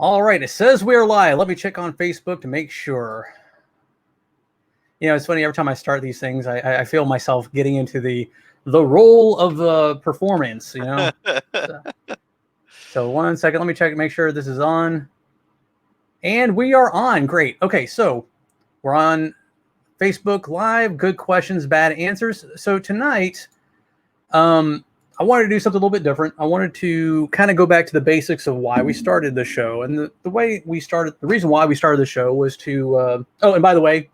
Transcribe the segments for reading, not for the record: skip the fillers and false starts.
All right, it says we're live. Let me check on Facebook to make sure. You know, it's funny, every time I start these things, I feel myself getting into the role of the performance, you know? So 1 second, let me check, make sure this is on. And we are on. Great. Okay, so we're on Facebook Live, Good Questions, Bad Answers. So tonight, I wanted to do something a little bit different. I wanted to kind of go back to the basics of why we started the show. And the reason why we started the show was to, oh, and by the way,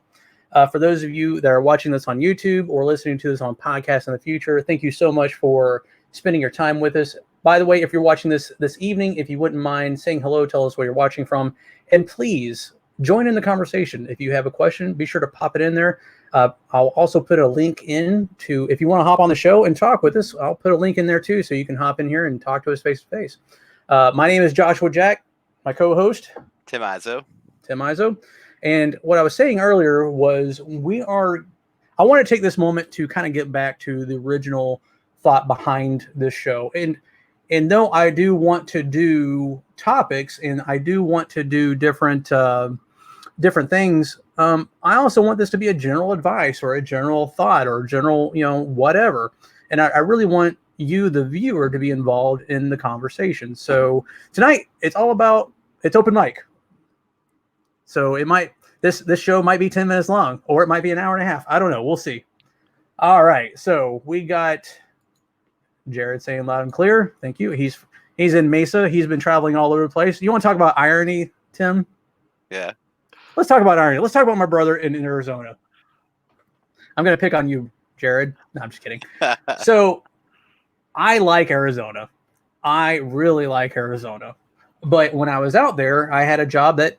for those of you that are watching this on YouTube or listening to this on podcast in the future, thank you so much for spending your time with us. By the way, if you're watching this evening, if you wouldn't mind saying hello, tell us where you're watching from, and please join in the conversation. If you have a question, be sure to pop it in there. I'll also put a link in to, if you want to hop on the show and talk with us, I'll put a link in there too, so you can hop in here and talk to us face to face. My name is Joshua Jack, my co-host. Tim Izzo. And what I was saying earlier was I want to take this moment to kind of get back to the original thought behind this show. And though I do want to do topics and I do want to do different things, I also want this to be a general advice or a general thought or general, whatever. And I really want you, the viewer, to be involved in the conversation. So tonight it's open mic. So this show might be 10 minutes long, or it might be an hour and a half. I don't know. We'll see. All right. So we got Jared saying loud and clear. Thank you. He's in Mesa. He's been traveling all over the place. You want to talk about irony, Tim? Yeah. Let's talk about irony. Let's talk about my brother in Arizona. I'm going to pick on you, Jared. No, I'm just kidding. So I like Arizona. I really like Arizona. But when I was out there, I had a job that,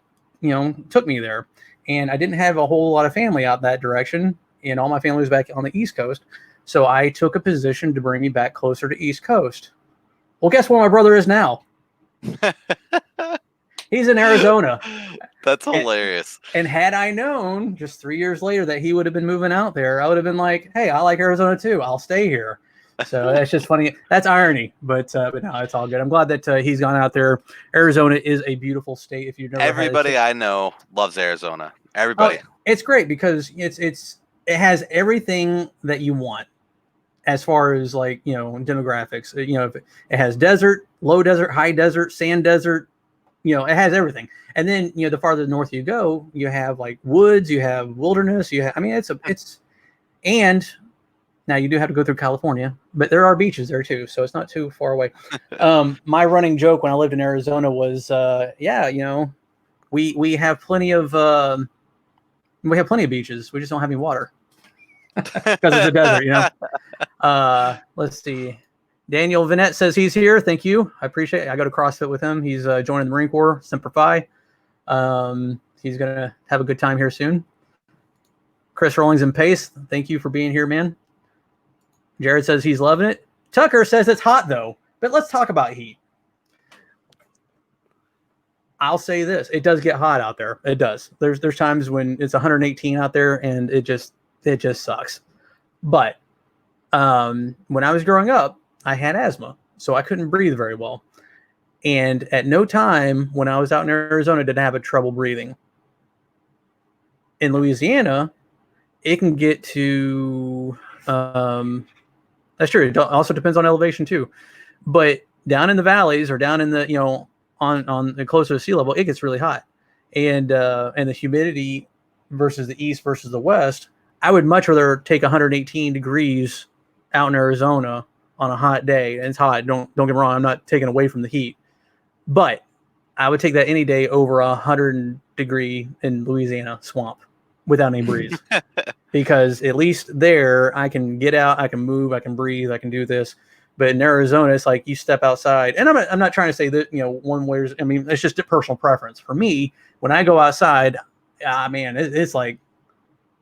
took me there. And I didn't have a whole lot of family out that direction. And all my family was back on the East Coast. So I took a position to bring me back closer to East Coast. Well, guess where my brother is now? He's in Arizona. That's hilarious. And had I known just 3 years later that he would have been moving out there, I would have been like, hey, I like Arizona too. I'll stay here. So that's just funny. That's irony, but no, it's all good. I'm glad that he's gone out there. Arizona is a beautiful state. If you've never Everybody I know loves Arizona. Everybody. It's great because it has everything that you want as far as demographics. It has desert, low desert, high desert, sand desert. It has everything. And then the farther north you go, you have like woods, you have wilderness, and now you do have to go through California, but there are beaches there too, so it's not too far away. My running joke when I lived in Arizona was, we have plenty of beaches. We just don't have any water because it's a desert, Let's see. Daniel Vinette says he's here. Thank you. I appreciate it. I go to CrossFit with him. He's joining the Marine Corps, Semper Fi. He's going to have a good time here soon. Chris Rollings and Pace, thank you for being here, man. Jared says he's loving it. Tucker says it's hot, though. But let's talk about heat. I'll say this. It does get hot out there. It does. There's times when it's 118 out there, and it just sucks. But when I was growing up, I had asthma, so I couldn't breathe very well. And at no time when I was out in Arizona did I have trouble breathing. In Louisiana, it can get to that's true. It also depends on elevation too. But down in the valleys or down in the on the closer to sea level, it gets really hot. And the humidity versus the east versus the west, I would much rather take 118 degrees out in Arizona on a hot day. And it's hot. Don't get me wrong. I'm not taking away from the heat, but I would take that any day over 100 degree in Louisiana swamp without any breeze. Because at least there I can get out, I can move, I can breathe, I can do this. But in Arizona, it's like you step outside, and I'm not trying to say that one wears. I mean, it's just a personal preference. For me, when I go outside, man, it's like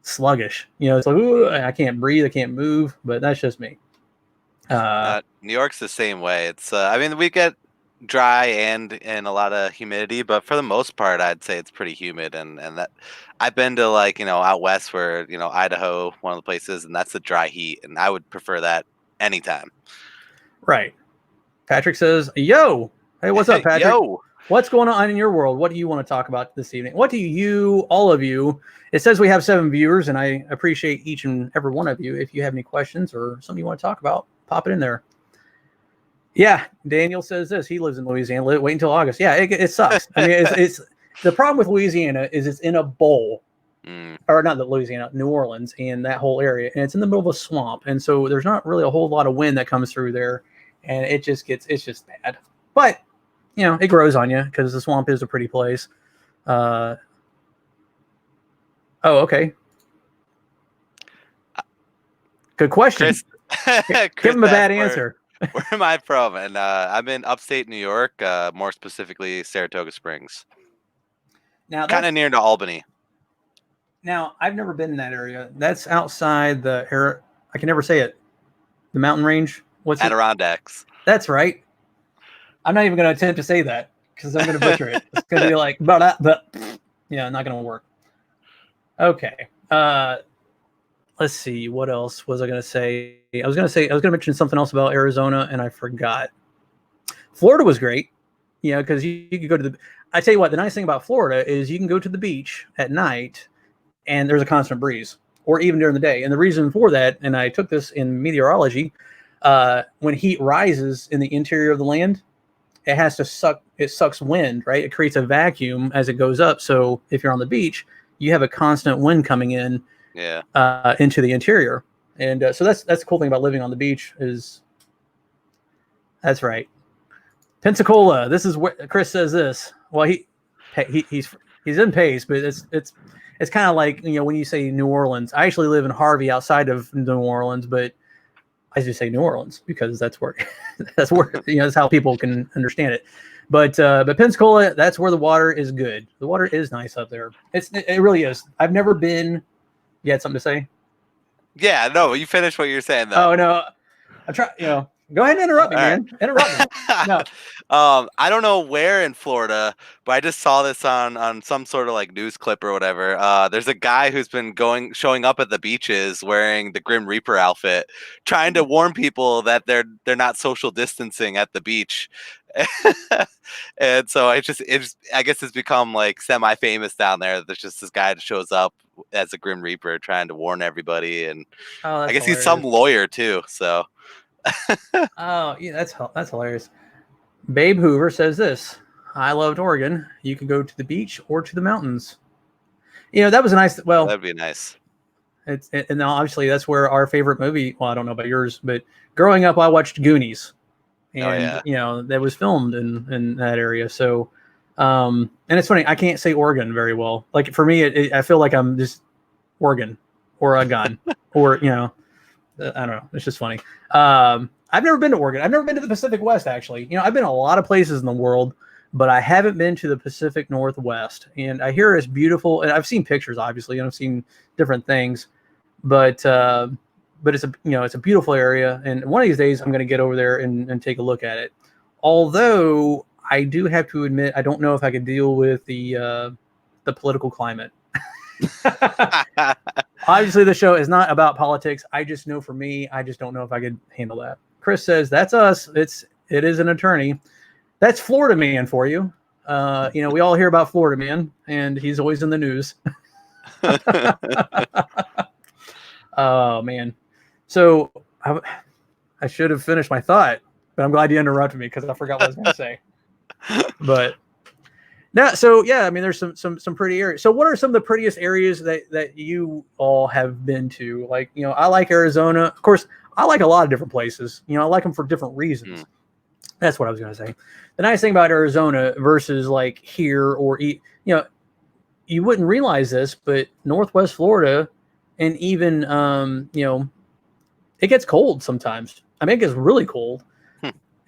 sluggish. It's like, ooh, I can't breathe, I can't move. But that's just me. New York's the same way. It's we get dry and a lot of humidity, but for the most part, I'd say it's pretty humid. And that I've been to out west where Idaho, one of the places, and that's the dry heat, and I would prefer that anytime. Right. Patrick says, yo. Hey, what's up, Patrick? Yo. What's going on in your world? What do you want to talk about this evening? What do you, all of you, it says we have 7 viewers, and I appreciate each and every one of you. If you have any questions or something you want to talk about, pop it in there. Yeah, Daniel says this. He lives in Louisiana. Wait until August. Yeah, it sucks. I mean, it's the problem with Louisiana is it's in a bowl. Or not Louisiana, New Orleans, and that whole area, and it's in the middle of a swamp, and so there's not really a whole lot of wind that comes through there, and it's just bad. But it grows on you because the swamp is a pretty place. Oh, okay. Good question. Chris, give him a bad answer. Where am I from? And I'm in upstate New York, more specifically Saratoga Springs. Now, kind of near to Albany. Now, I've never been in that area. That's outside the I can never say it. The mountain range. What's Adirondacks? That's right. I'm not even going to attempt to say that because I'm going to butcher it. It's going to be like, but yeah, not going to work. Okay. Let's see. What else was I going to say? I was going to mention something else about Arizona, and I forgot. Florida was great. Because you could go to I tell you what, the nice thing about Florida is you can go to the beach at night, and there's a constant breeze, or even during the day. And the reason for that, and I took this in meteorology, when heat rises in the interior of the land, it sucks wind, right? It creates a vacuum as it goes up. So if you're on the beach, you have a constant wind coming in into the interior. And so that's the cool thing about living on the beach is that's right. Pensacola. This is where Chris says this. Well, he's in Pace, but it's kind of like, when you say New Orleans. I actually live in Harvey outside of New Orleans, but I just say New Orleans because that's where that's how people can understand it. But Pensacola, that's where the water is good. The water is nice up there. It really is. I've never been. You had something to say? Yeah, no, you finished what you're saying though. Oh no, I'm trying. Go ahead and interrupt me, man. Interrupt me. No. I don't know where in Florida, but I just saw this on some sort of like news clip or whatever. There's a guy who's been showing up at the beaches wearing the Grim Reaper outfit, trying to warn people that they're not social distancing at the beach. And so I guess it's become like semi-famous down there. There's just this guy that shows up as a Grim Reaper trying to warn everybody, and I guess he's some lawyer too. So. Oh yeah, that's hilarious. Babe Hoover says this. I loved Oregon. You could go to the beach or to the mountains. That was a nice. Well, that'd be nice. And obviously that's where our favorite movie. Well, I don't know about yours, but growing up, I watched Goonies, and that was filmed in that area. So, and it's funny. I can't say Oregon very well. Like for me, I feel like I'm just Oregon, Oregon, or I don't know. It's just funny. I've never been to Oregon. I've never been to the Pacific West, actually. I've been a lot of places in the world, but I haven't been to the Pacific Northwest. And I hear it's beautiful. And I've seen pictures, obviously, and I've seen different things. But it's a beautiful area. And one of these days, I'm going to get over there and take a look at it. Although I do have to admit, I don't know if I could deal with the political climate. Obviously, the show is not about politics. I just know for me, I just don't know if I could handle that. Chris says that's us. It is an attorney. That's Florida man for you. We all hear about Florida man, and he's always in the news. Oh man. So I should have finished my thought, but I'm glad you interrupted me because I forgot what I was going to say. But. Now, so yeah, I mean, there's some pretty areas. So, what are some of the prettiest areas that you all have been to? Like, I like Arizona. Of course, I like a lot of different places. I like them for different reasons. That's what I was going to say. The nice thing about Arizona versus like here or you wouldn't realize this, but Northwest Florida, and even it gets cold sometimes. I mean, it gets really cold,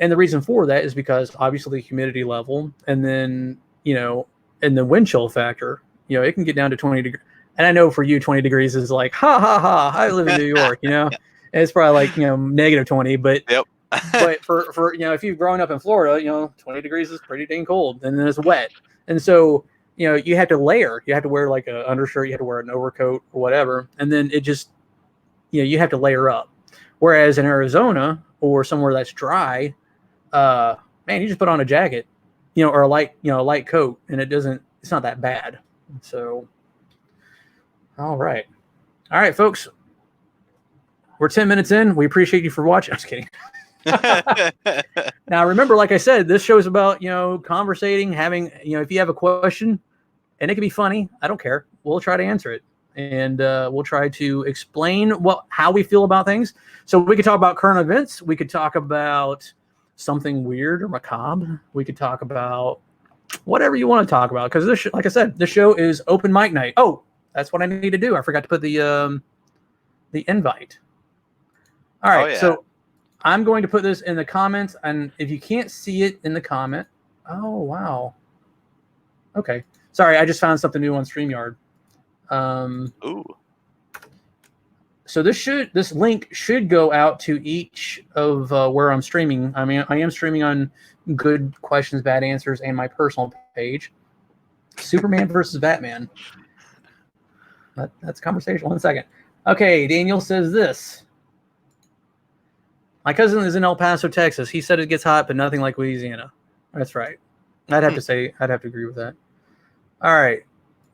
and the reason for that is because obviously the humidity level, and then and the wind chill factor, it can get down to 20 degrees. And I know for you, 20 degrees is like, ha, ha, ha, I live in New York, and it's probably like, negative 20, but, yep. But for, if you've grown up in Florida, 20 degrees is pretty dang cold, and then it's wet. And so, you have to layer, you have to wear like an undershirt, you have to wear an overcoat or whatever. And then it just, you have to layer up. Whereas in Arizona or somewhere that's dry, man, you just put on a jacket. or a light coat, and it's not that bad. So, all right, folks, we're 10 minutes in. We appreciate you for watching. I'm just kidding. Now, remember, like I said, this show is about, conversating, having, if you have a question, and it can be funny, I don't care. We'll try to answer it. And we'll try to explain how we feel about things. So we could talk about current events. We could talk about something weird or macabre. We could talk about whatever you want to talk about. Because like I said, this show is open mic night. Oh, that's what I need to do. I forgot to put the invite. All right, so I'm going to put this in the comments, and if you can't see it in the comment, oh wow, okay, sorry, I just found something new on StreamYard. Ooh. So this link should go out to each of where I'm streaming. I mean, I am streaming on Good Questions, Bad Answers, and my personal page. Superman versus Batman. That's conversation. 1 second. Okay, Daniel says this. My cousin is in El Paso, Texas. He said it gets hot, but nothing like Louisiana. That's right. I'd have to agree with that. All right.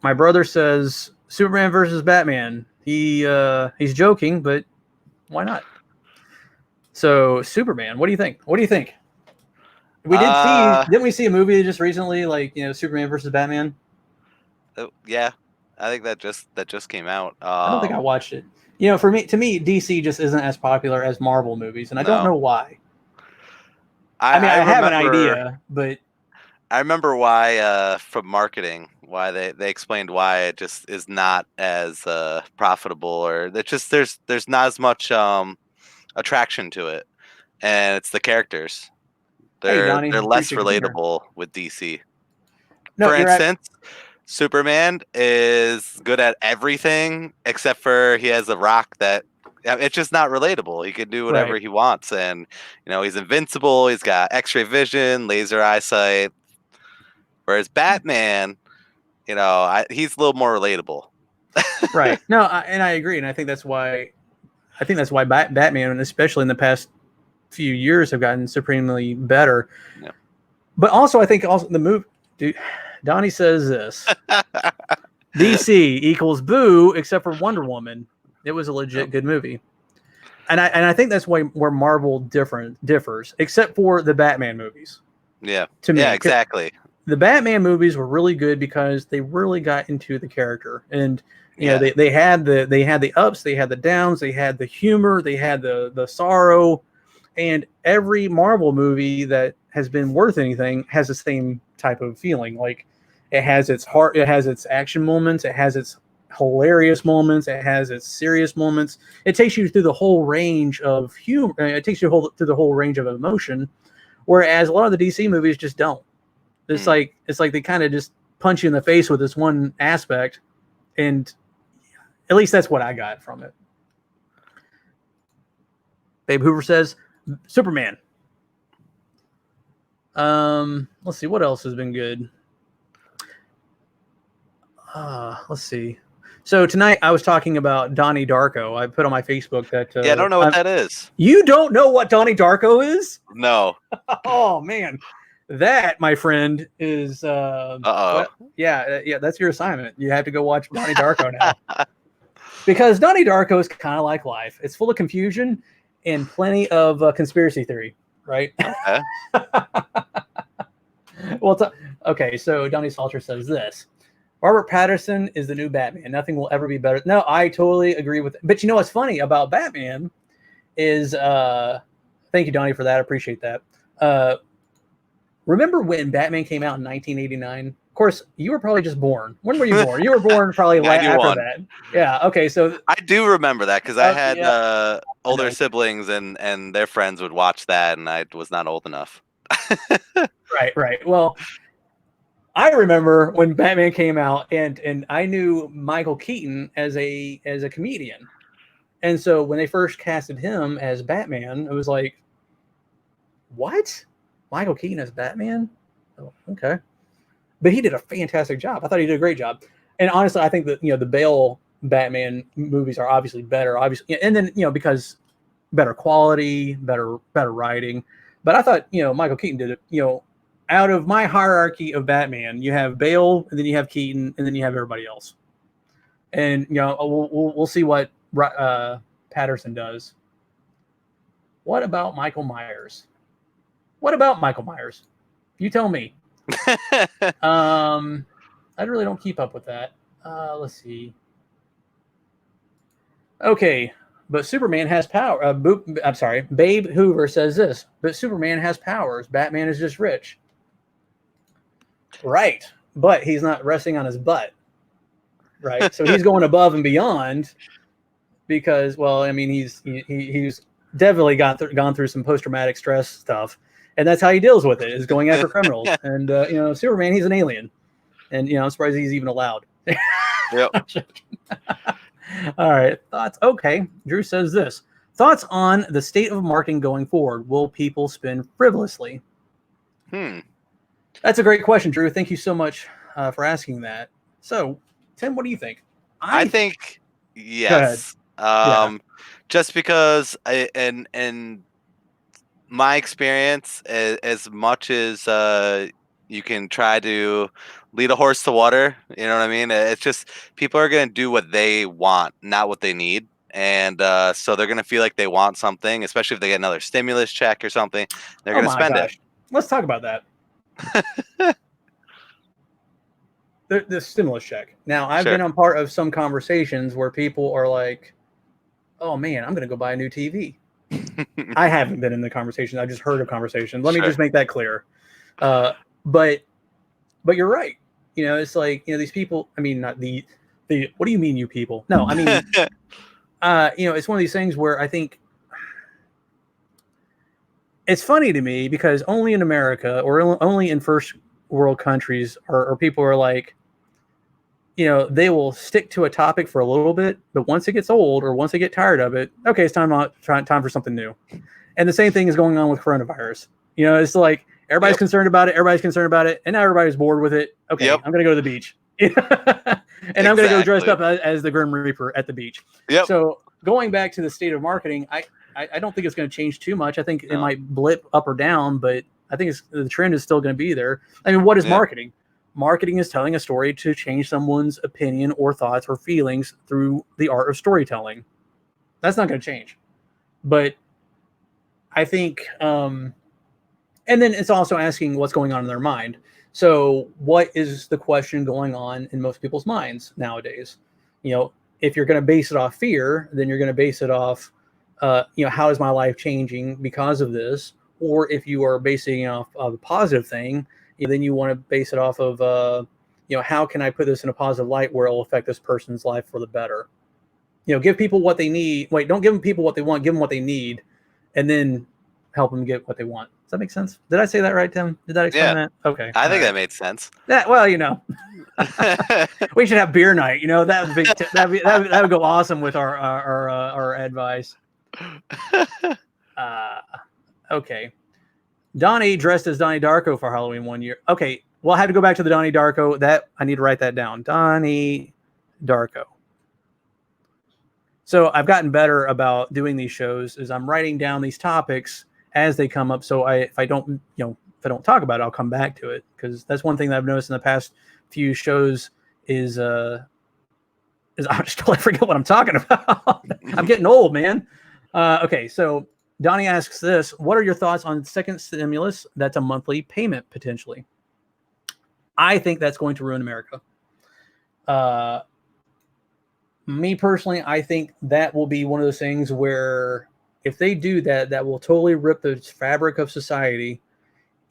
My brother says Superman versus Batman. He's joking, but why not? So Superman, what do you think? Didn't we see a movie just recently, like, Superman versus Batman? Yeah. I think that just came out. I don't think I watched it. To me, DC just isn't as popular as Marvel movies, and I don't know why. I have an idea, but I remember why from marketing, why they explained why it just is not as profitable, or that just there's not as much attraction to it, and it's the characters. They're less relatable with DC. No, for instance, Superman is good at everything except for he has a rock that it's just not relatable. He can do whatever he wants, and he's invincible. He's got X-ray vision, laser eyesight. Whereas Batman, he's a little more relatable. Right. No, and I agree, and I think that's why Batman, especially in the past few years, have gotten supremely better. Yeah. But also, I think the movie. Dude, Donnie says this. DC equals boo, except for Wonder Woman. It was a legit good movie. And I think that's where Marvel differs, except for the Batman movies. Yeah. To me. Yeah, exactly. The Batman movies were really good because they really got into the character. And they had the ups, they had the downs, they had the humor, they had the sorrow. And every Marvel movie that has been worth anything has the same type of feeling. Like, it has its heart, it has its action moments, it has its hilarious moments, it has its serious moments. It takes you through the whole range of humor. It takes you through the whole range of emotion, whereas a lot of the DC movies just don't. It's like they kind of just punch you in the face with this one aspect, and at least that's what I got from it. Babe Hoover says Superman. Let's see what else has been good. Let's see. So tonight I was talking about Donnie Darko. I put on my Facebook that I don't know what that is. You don't know what Donnie Darko is? No. Oh man, that, my friend, is yeah, that's your assignment. You have to go watch Donnie Darko now. Because Donnie Darko is kind of like life. It's full of confusion and plenty of conspiracy theory, right? Okay. Well, okay, so Donnie Salter says this. Robert Pattinson is the new Batman. Nothing will ever be better. No, I totally agree with it. But you know what's funny about Batman is, thank you, Donnie, for that. I appreciate that. Remember when Batman came out in 1989? Of course, you were probably just born. When were you born? You were born probably after that. Yeah, okay, so... I do remember that because I had older siblings and their friends would watch that, and I was not old enough. Right. Well... I remember when Batman came out, and I knew Michael Keaton as a comedian, and so when they first casted him as Batman, it was like, what? Michael Keaton as Batman? Oh, okay, but he did a fantastic job. I thought he did a great job, and honestly, I think that the Bale Batman movies are obviously better, and then because better quality, better writing, but I thought Michael Keaton did it. out of my hierarchy of Batman, you have Bale, and then you have Keaton, and then you have everybody else. And we'll see what Patterson does. What about Michael Myers? What about Michael Myers? You tell me. I really don't keep up with that. Let's see. Okay, but Superman has power. I'm sorry, Babe Hoover says this. But Superman has powers. Batman is just rich. Right, but he's not resting on his butt. Right, so he's going above and beyond because, well, I mean, he's definitely gone through some post-traumatic stress stuff, and that's how he deals with it, is going after criminals. And Superman, he's an alien, and I'm surprised he's even allowed. Yep. All right, thoughts. Okay, Drew says this: thoughts on the state of marketing going forward. Will people spend frivolously? That's a great question, Drew. Thank you so much for asking that. So, Tim, what do you think? I think yes. Just because in my experience, as much as you can try to lead a horse to water, you know what I mean? It's just people are going to do what they want, not what they need. And so they're going to feel like they want something, especially if they get another stimulus check or something. They're going to spend it. Let's talk about that. The stimulus check. Now, I've been on part of some conversations where people are like, oh, man, I'm going to go buy a new TV. I haven't been in the conversation. I just heard a conversation. Let me just make that clear. But you're right. It's like, these people, I mean, not the what do you mean, you people? No, I mean, it's one of these things where I think it's funny to me because only in America or only in first world countries are people are like, they will stick to a topic for a little bit, but once it gets old or once they get tired of it, okay, it's time for something new. And the same thing is going on with coronavirus. It's like everybody's concerned about it. Everybody's concerned about it. And now everybody's bored with it. Okay, I'm going to go to the beach. And I'm going to go dressed up as the Grim Reaper at the beach. Yep. So going back to the state of marketing, I don't think it's going to change too much. I think it might blip up or down, but I think the trend is still going to be there. I mean, what is marketing? Marketing is telling a story to change someone's opinion or thoughts or feelings through the art of storytelling. That's not going to change. But I think, and then it's also asking what's going on in their mind. So what is the question going on in most people's minds nowadays? If you're going to base it off fear, then you're going to base it off, how is my life changing because of this? Or if you are basing it off of a positive thing, then you want to base it off of, how can I put this in a positive light where it will affect this person's life for the better? Give people what they need. Wait, don't give them people what they want. Give them what they need, and then help them get what they want. Does that make sense? Did I say that right, Tim? Did that explain that? Okay. I think that made sense. Well, we should have beer night. That would go awesome with our advice. Okay. Donnie dressed as Donnie Darko for Halloween one year. Okay, well, I had to go back to the Donnie Darko. That I need to write that down. Donnie Darko. So I've gotten better about doing these shows. Is I'm writing down these topics as they come up. So if I don't talk about it, I'll come back to it, because that's one thing that I've noticed in the past few shows is I just totally forget what I'm talking about. I'm getting old, man. Okay, so Donnie asks this: what are your thoughts on second stimulus? That's a monthly payment potentially. I think that's going to ruin America. Me personally, I think that will be one of those things where if they do that, that will totally rip the fabric of society,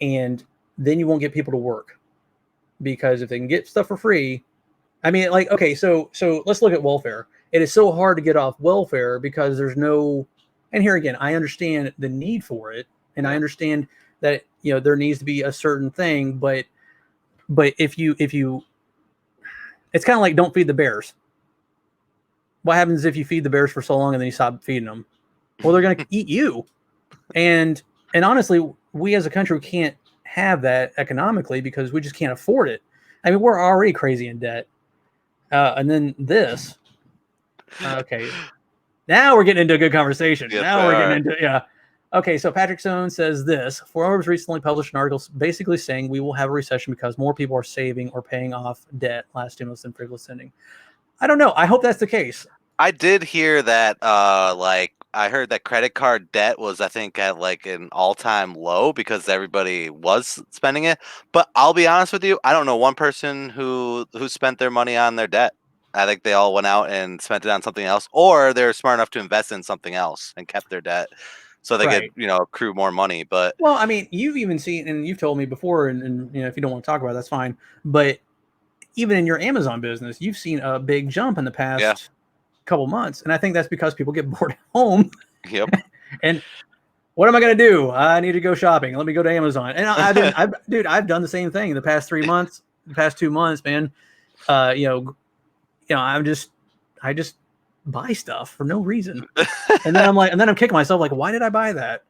and then you won't get people to work. Because if they can get stuff for free, I mean, like, okay, so let's look at welfare. It is so hard to get off welfare because there's no. And here again, I understand the need for it, and I understand that there needs to be a certain thing, but if you, it's kind of like don't feed the bears. What happens if you feed the bears for so long and then you stop feeding them? Well, they're going to eat you, and honestly, we as a country can't have that economically because we just can't afford it. I mean, we're already crazy in debt, and then this. Okay. Now we're getting into a good conversation. Yes, now we're getting into Okay, so Patrick Stone says this. Forbes recently published an article basically saying we will have a recession because more people are saving or paying off debt last stimulus than frivolous spending. I don't know. I hope that's the case. I did hear that, like, I heard that credit card debt was, I think, at like an all-time low because everybody was spending it. But I'll be honest with you, I don't know one person who spent their money on their debt. I think they all went out and spent it on something else, or they're smart enough to invest in something else and kept their debt so they could, accrue more money. But well, I mean, you've even seen, and you've told me before, and if you don't want to talk about it, that's fine. But even in your Amazon business, you've seen a big jump in the past couple months, and I think that's because people get bored at home. Yep. And what am I going to do? I need to go shopping. Let me go to Amazon. And I've done the same thing the past 3 months, the past 2 months, man. I just buy stuff for no reason. And then I'm kicking myself like, why did I buy that?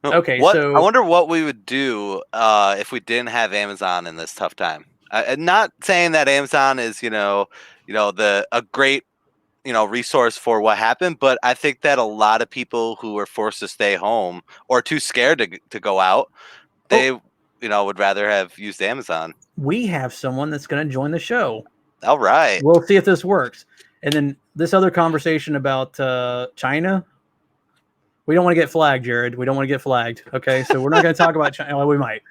Okay. So I wonder what we would do if we didn't have Amazon in this tough time. Not saying that Amazon is, a great, resource for what happened, but I think that a lot of people who were forced to stay home or too scared to go out, they, would rather have used Amazon. We have someone that's going to join the show. All right. We'll see if this works. And then this other conversation about China, we don't want to get flagged, Jared. We don't want to get flagged. Okay, so we're not going to talk about China. Well, we might.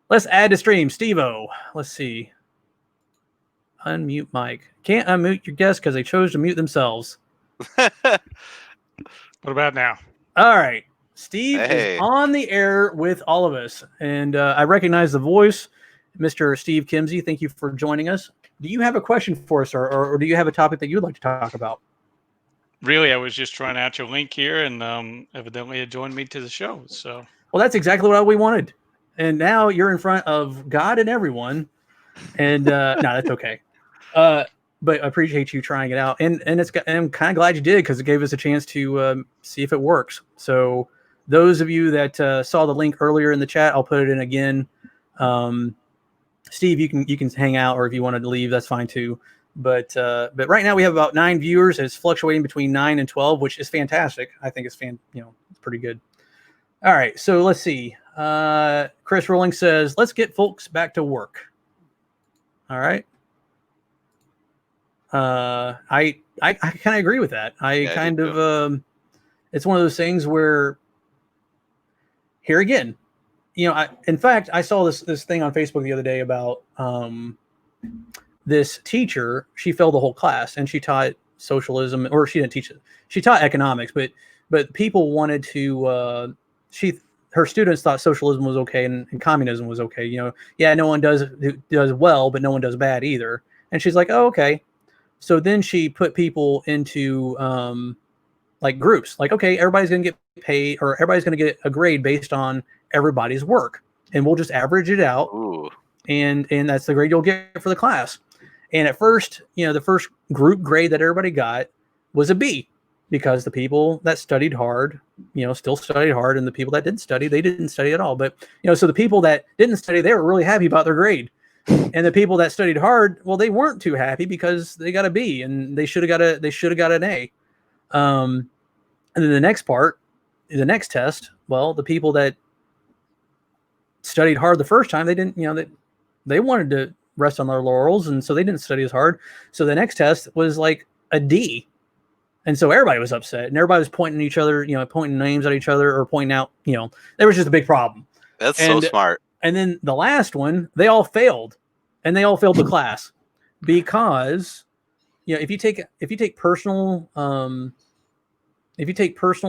Let's add to stream. Steve-O. Let's see. Unmute mic. Can't unmute your guests because they chose to mute themselves. What about now? All right. Steve is on the air with all of us. And I recognize the voice. Mr. Steve Kimsey, thank you for joining us. Do you have a question for us, or do you have a topic that you'd like to talk about? Really, I was just trying out your link here, and evidently it joined me to the show. So, well, that's exactly what we wanted. And now you're in front of God and everyone. And no, that's okay. But I appreciate you trying it out. And I'm kind of glad you did because it gave us a chance to see if it works. So those of you that saw the link earlier in the chat, I'll put it in again. Steve, you can hang out, or if you wanted to leave, that's fine too. But right now we have about 9 viewers. It's fluctuating between 9 and 12, which is fantastic. I think it's it's pretty good. All right, so let's see. Chris Rowling says, "Let's get folks back to work." All right. I kind of agree with that. It's one of those things where, here again, in fact, I saw this thing on Facebook the other day about this teacher. She failed the whole class, and she taught socialism, or she didn't teach it. She taught economics, but people wanted to. Her students thought socialism was okay and communism was okay. No one does well, but no one does bad either. And she's like, oh, okay. So then she put people into like groups, like, okay, everybody's going to get paid, or everybody's going to get a grade based on everybody's work, and we'll just average it out. Ooh. And that's the grade you'll get for the class. And at first, the first group grade that everybody got was a B, because the people that studied hard, still studied hard, and the people that didn't study, they didn't study at all. But so the people that didn't study, they were really happy about their grade. And the people that studied hard, well, they weren't too happy because they got a B, and they should have got an A. And then the next test, well, the people that studied hard the first time, they didn't, they wanted to rest on their laurels, and so they didn't study as hard. So the next test was like a D. And so everybody was upset, and everybody was pointing at each other, pointing names at each other, or pointing out, there was just a big problem. That's so smart. And then the last one, they all failed, and they all failed the class because, if you take personal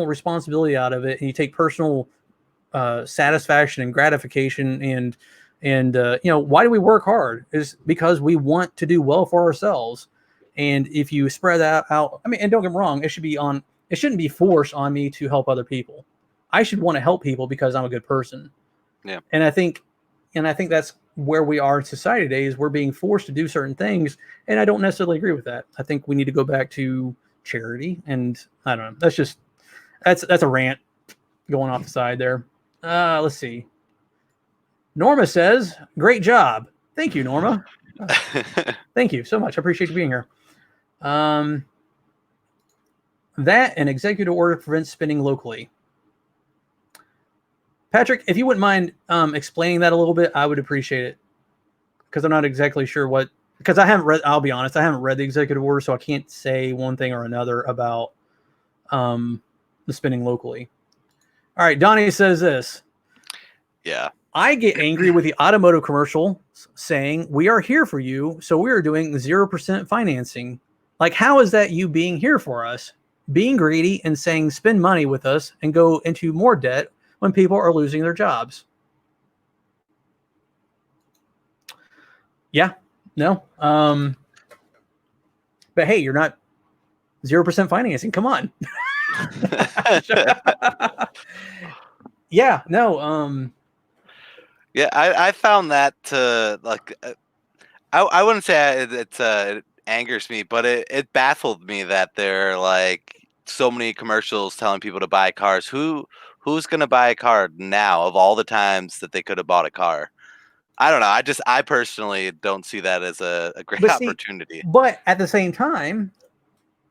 responsibility out of it, and you take personal satisfaction and gratification, and why do we work hard? Is because we want to do well for ourselves. And if you spread that out, and don't get me wrong, it shouldn't be forced on me to help other people. I should want to help people because I'm a good person. Yeah. And I think that's where we are in society today, is we're being forced to do certain things. And I don't necessarily agree with that. I think we need to go back to charity, and I don't know. That's a rant going off the side there. Let's see. Norma says, great job. Thank you, Norma. Thank you so much. I appreciate you being here. That an executive order prevents spending locally. Patrick, if you wouldn't mind explaining that a little bit, I would appreciate it. Because I'm not exactly sure what, because I haven't read, I'll be honest, I haven't read the executive order, so I can't say one thing or another about the spending locally. All right, Donnie says this. Yeah. I get angry with the automotive commercial saying, we are here for you, so we are doing 0% financing. Like, how is that you being here for us, being greedy and saying spend money with us and go into more debt when people are losing their jobs? Yeah, no. But hey, you're not 0% financing. Come on. Yeah, no. Yeah, I found that I wouldn't say it angers me, but it baffled me that there are like so many commercials telling people to buy cars. Who's gonna buy a car now of all the times that they could have bought a car? I don't know. I personally don't see that as a great opportunity. But at the same time,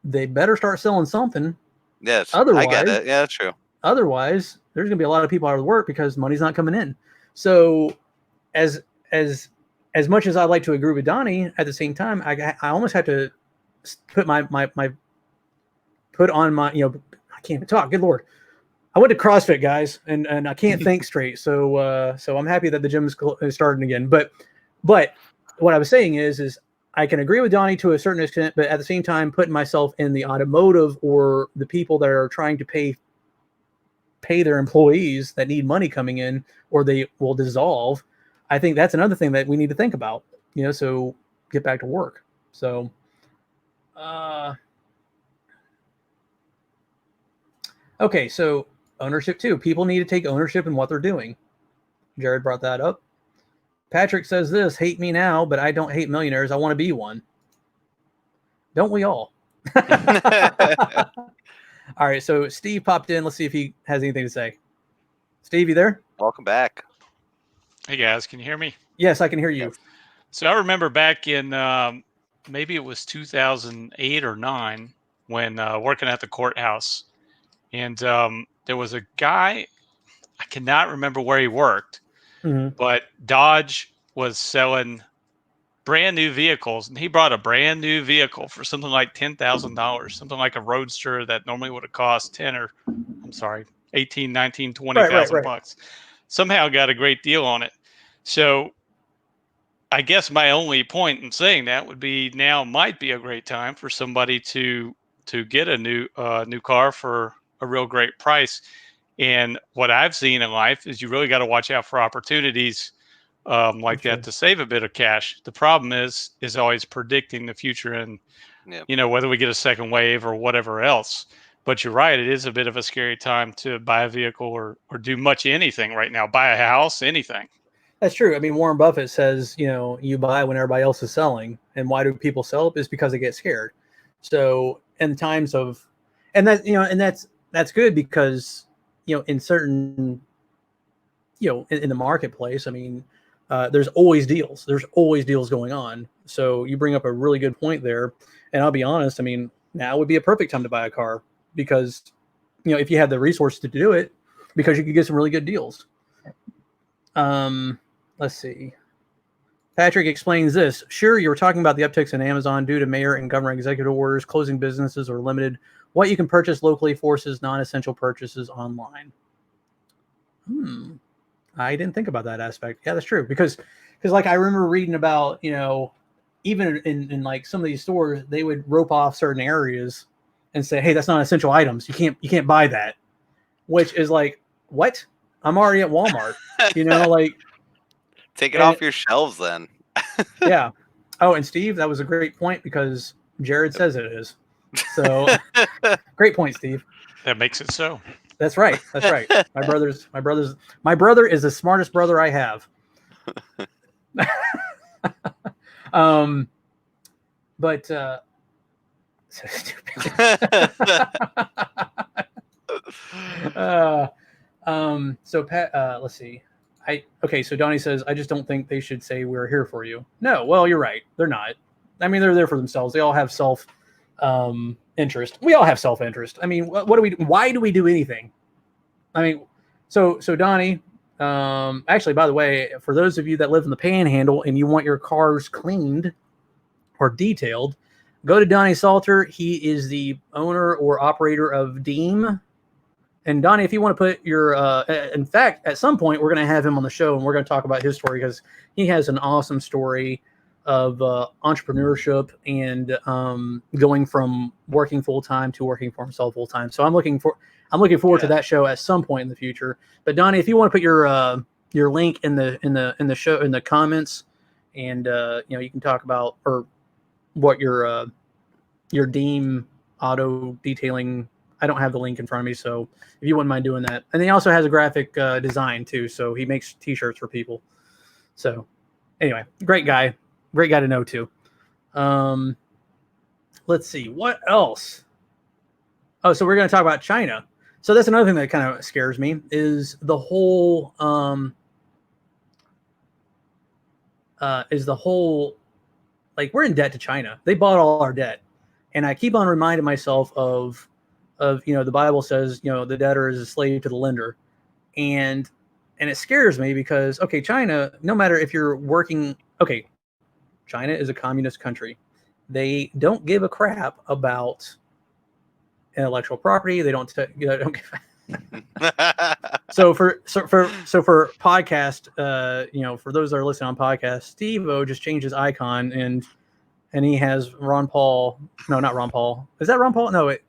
they better start selling something. Yes, otherwise, I get it. Yeah, that's true. Otherwise, there's going to be a lot of people out of work because money's not coming in. So, as much as I'd like to agree with Donnie, at the same time, I almost have to put my put on my, I can't even talk. Good Lord. I went to CrossFit, guys, and I can't think straight. So I'm happy that the gym is starting again. But what I was saying is I can agree with Donnie to a certain extent, but at the same time, putting myself in the automotive or the people that are trying to pay their employees that need money coming in, or they will dissolve. I think that's another thing that we need to think about. So get back to work. So, okay, so ownership too. People need to take ownership in what they're doing. Jared brought that up. Patrick says this, hate me now, but I don't hate millionaires. I want to be one. Don't we all? All right, so Steve popped in. Let's see if he has anything to say. Steve, you there? Welcome back. Hey, guys, can you hear me? Yes, I can hear you. Yes. So I remember back in maybe it was 2008 or 9 when working at the courthouse. And there was a guy, I cannot remember where he worked, but Dodge was selling brand new vehicles, and he brought a brand new vehicle for something like $10,000, something like a Roadster that normally would have cost 18, 19, 20,000 bucks. Somehow got a great deal on it. So I guess my only point in saying that would be now might be a great time for somebody to get a new car for a real great price. And what I've seen in life is you really got to watch out for opportunities like that to save a bit of cash. The problem is always predicting the future and, whether we get a second wave or whatever else. But you're right. It is a bit of a scary time to buy a vehicle or do much anything right now. Buy a house, anything. That's true. I mean, Warren Buffett says, you buy when everybody else is selling. And why do people sell? It's because they get scared. So in times of, and that, and that's good because, in certain, in the marketplace, I mean, there's always deals. There's always deals going on. So you bring up a really good point there. And I'll be honest, I mean, now would be a perfect time to buy a car because, if you have the resources to do it, because you could get some really good deals. Let's see. Patrick explains this. Sure, you were talking about the upticks in Amazon due to mayor and government executive orders, closing businesses or limited what you can purchase locally forces non-essential purchases online. I didn't think about that aspect. Yeah, that's true. Because like I remember reading about, even in like some of these stores, they would rope off certain areas and say, hey, that's not essential items. You can't buy that. Which is like, what? I'm already at Walmart. Like take it off your shelves then. Yeah. Oh, and Steve, that was a great point because Jared says it is. So great point, Steve. That makes it so. That's right. That's right. My brother is the smartest brother I have. But so stupid. So Pat, let's see. So Donnie says, I just don't think they should say we're here for you. No, well, you're right. They're not. I mean, they're there for themselves. They all have self-interest. We all have self-interest. I mean, what do we? Why do we do anything? I mean, so Donnie. Actually, by the way, for those of you that live in the Panhandle and you want your cars cleaned or detailed, go to Donnie Salter. He is the owner or operator of Deem. And Donnie, if you want to put your, in fact, at some point we're going to have him on the show and we're going to talk about his story because he has an awesome story of entrepreneurship and going from working full time to working for himself full time. So I'm looking forward to that show at some point in the future. But Donnie, if you want to put your link in the show in the comments, and you can talk about or what your Deem auto detailing. I don't have the link in front of me, so if you wouldn't mind doing that. And he also has a graphic design too, so he makes T-shirts for people. So anyway, great guy to know too. Let's see what else. Oh, so we're going to talk about China. So that's another thing that kind of scares me is the whole like we're in debt to China. They bought all our debt, and I keep on reminding myself of the Bible says the debtor is a slave to the lender, and it scares me because China, no matter if you're working, China is a communist country. They don't give a crap about intellectual property. They don't don't give. So for podcast, for those that are listening on podcast, Steve-O just changed his icon and he has Ron Paul. No, not Ron Paul. Is that Ron Paul? No, I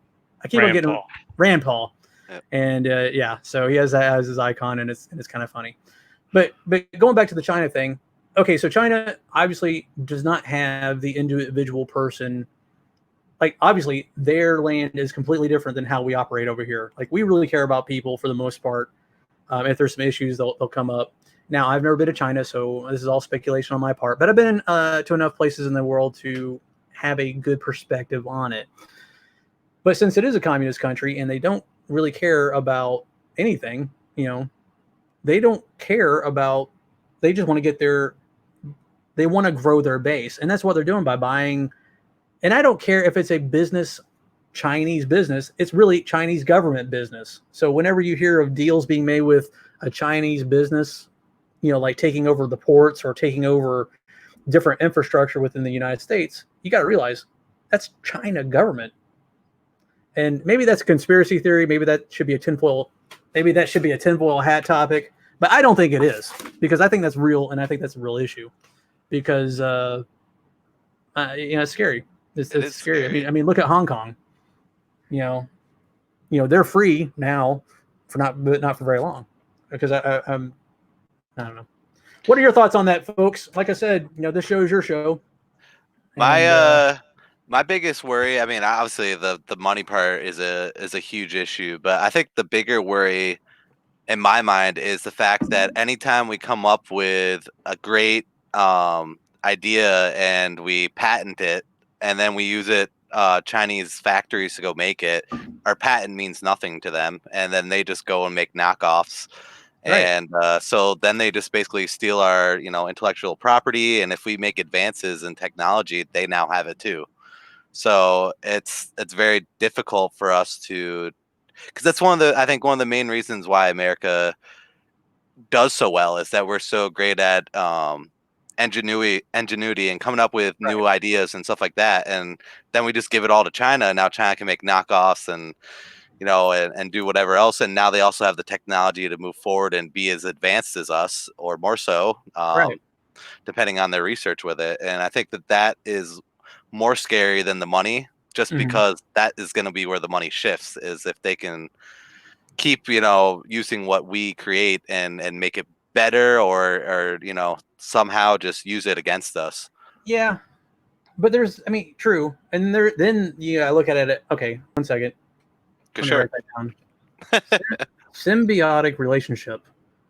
keep on getting Rand Paul. Yep. And so he has that as his icon, and it's kind of funny. But going back to the China thing, so China obviously does not have the individual person. Like, obviously, their land is completely different than how we operate over here. Like, we really care about people for the most part. If there's some issues, they'll come up. Now, I've never been to China, so this is all speculation on my part. But I've been to enough places in the world to have a good perspective on it. But since it is a communist country and they don't really care about anything, they don't care about. They just want to get they want to grow their base, and that's what they're doing by buying. And I don't care if it's a business, Chinese business, it's really Chinese government business. So whenever you hear of deals being made with a Chinese business, like taking over the ports or taking over different infrastructure within the United States, you got to realize that's China government. And maybe that's a conspiracy theory. Maybe that should be a tinfoil hat topic. But I don't think it is, because I think that's real, and I think that's a real issue. Because it's scary. It's scary. I mean, look at Hong Kong. They're free now, but not for very long. Because I don't know. What are your thoughts on that, folks? Like I said, this show is your show. My biggest worry, I mean, obviously the money part is a huge issue, but I think the bigger worry in my mind is the fact that anytime we come up with a great idea and we patent it, and then we use it, Chinese factories to go make it, our patent means nothing to them, and then they just go and make knockoffs. Right. And so then they just basically steal our intellectual property, and if we make advances in technology, they now have it too. So it's very difficult for us to, because that's one of the main reasons why America does so well is that we're so great at ingenuity and coming up with new ideas and stuff like that, and then we just give it all to China, and now China can make knockoffs and and do whatever else, and now they also have the technology to move forward and be as advanced as us or more so, depending on their research with it. And I think that is more scary than the money, just because that is going to be where the money shifts, is if they can keep using what we create and make it better, or somehow just use it against us. Yeah, but true. And then I look at it. Okay, 1 second. Sure. Symbiotic relationship.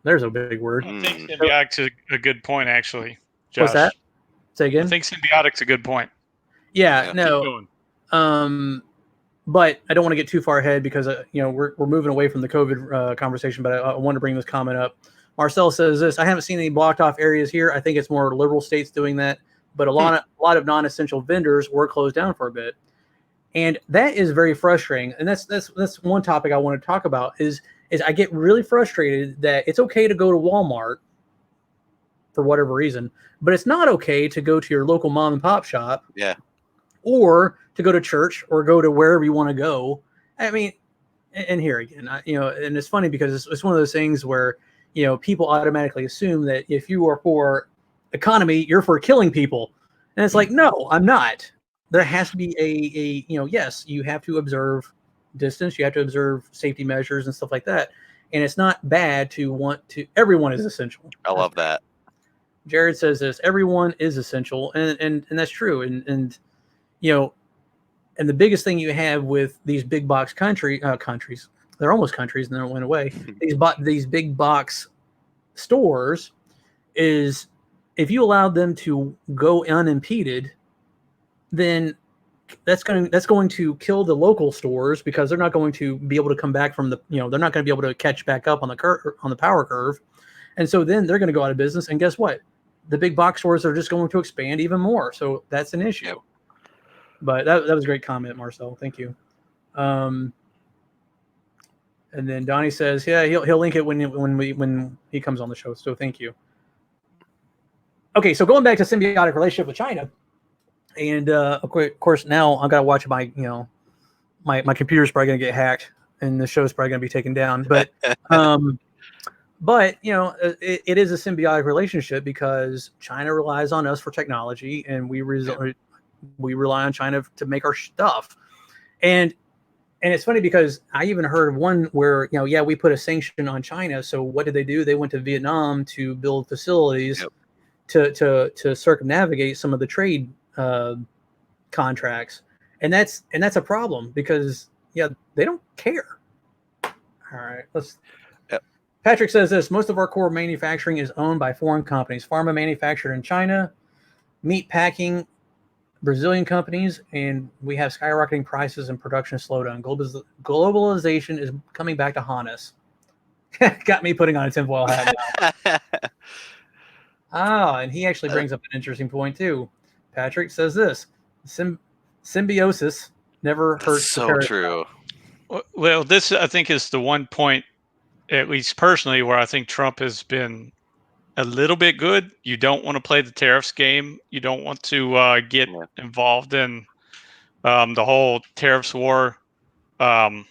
There's a big word. I think symbiotic's a good point, actually, Josh. What's that? Say again. I think symbiotic's a good point. Yeah. No. But I don't want to get too far ahead because we're moving away from the COVID conversation. But I want to bring this comment up. Marcel says this: I haven't seen any blocked off areas here. I think it's more liberal states doing that. But a lot of non-essential vendors were closed down for a bit. And that is very frustrating. And that's one topic I want to talk about is I get really frustrated that it's okay to go to Walmart for whatever reason, but it's not okay to go to your local mom and pop shop. Yeah. Or to go to church or go to wherever you want to go. I mean, and here again, and it's funny because it's one of those things where, people automatically assume that if you are for economy, you're for killing people. And it's like, no, I'm not. There has to be yes, you have to observe distance. You have to observe safety measures and stuff like that. And it's not bad to want to, everyone is essential. I love that. Jared says this, everyone is essential. And that's true. And the biggest thing you have with these big box countries, they're almost countries and they don't went away. These big box stores is if you allowed them to go unimpeded, then that's going to kill the local stores because they're not going to be able to come back from they're not going to be able to catch back up on the power curve. And so then they're going to go out of business. And guess what? The big box stores are just going to expand even more. So that's an issue. Yep. But that was a great comment, Marcel. Thank you. And then Donnie says, yeah, he'll link it when he comes on the show. So thank you. Okay, so going back to symbiotic relationship with China, and of course now I've got to watch my my computer's probably going to get hacked, and the show's probably going to be taken down. But but it is a symbiotic relationship because China relies on us for technology, and we rely on China to make our stuff. And it's funny because I even heard of one where, we put a sanction on China. So what did they do? They went to Vietnam to build facilities to circumnavigate some of the trade contracts. And that's a problem because, they don't care. All right, Patrick says this, most of our core manufacturing is owned by foreign companies, pharma manufactured in China, meat packing, Brazilian companies, and we have skyrocketing prices and production slowdown. Globalization is coming back to haunt us. Got me putting on a tinfoil hat now. And he actually brings up an interesting point too. Patrick says this: symbiosis never hurts. So true. Well, this I think is the one point, at least personally, where I think Trump has been a little bit good. You don't want to play the tariffs game. You don't want to get involved in the whole tariffs war. Can